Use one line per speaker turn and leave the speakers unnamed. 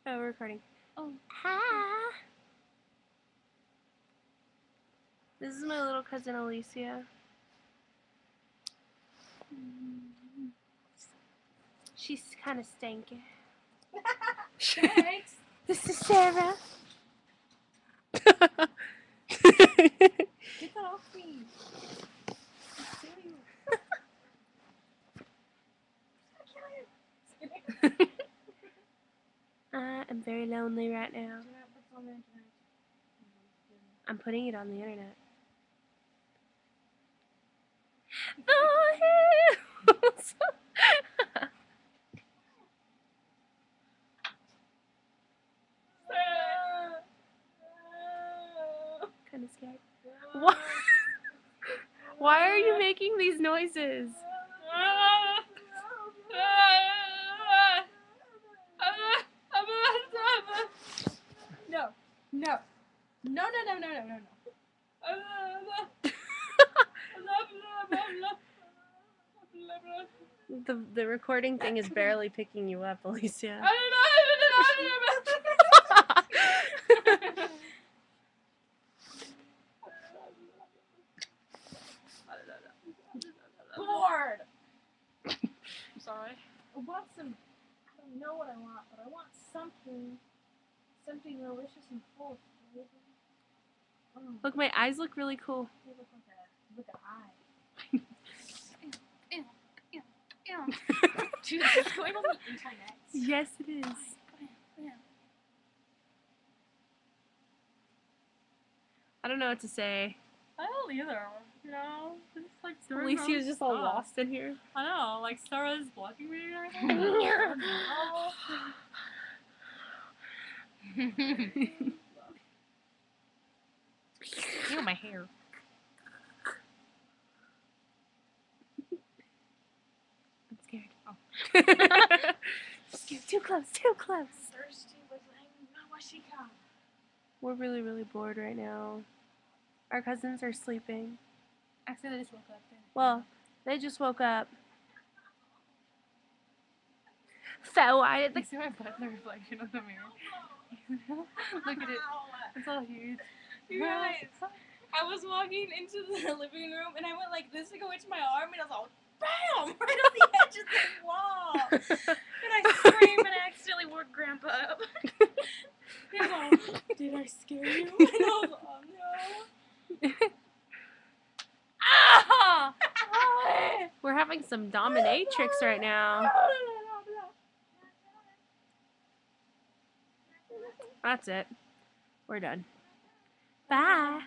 Oh, we're recording.
Oh.
Hi. This is my little cousin Alicia. She's kind of stanky.
Thanks.
This is Sarah.
Get that off me.
I'm very lonely right now. I'm putting it on the internet. Oh, hills. Kind of scared. What? Why are you making these noises?
No. No. No, no, no, no, no, no, no.
The recording thing is barely picking you up, Alicia.
Bored. I'm sorry. I want some. I don't know what I want, but I want something delicious and full of flavor. Oh.
Look, my eyes look really cool.
They look like an eye. Dude, this is going on the internet.
Yes, it is. I don't know what to say.
I don't either. You know, it's like
Alicia's just all lost in here.
I know, like Sarah's blocking me or anything. Ew, my hair.
I'm scared.
Oh.
Scared. Too close, too close.
Thirsty was hanging out where she come.
We're really, really bored right now. Our cousins are sleeping.
Actually, I just woke up.
Well, they just woke up. So why did
You see my butt in the reflection of the mirror? Look at it. It's all huge.
You guys, I was walking into the living room and I went like this to go into my arm and I was all BAM! Right on the edge of the wall. And I screamed and I accidentally woke Grandpa up. He was all, did I scare you? And I was all, no. Ah!
We're having some dominatrix right now. That's it. We're done. Bye.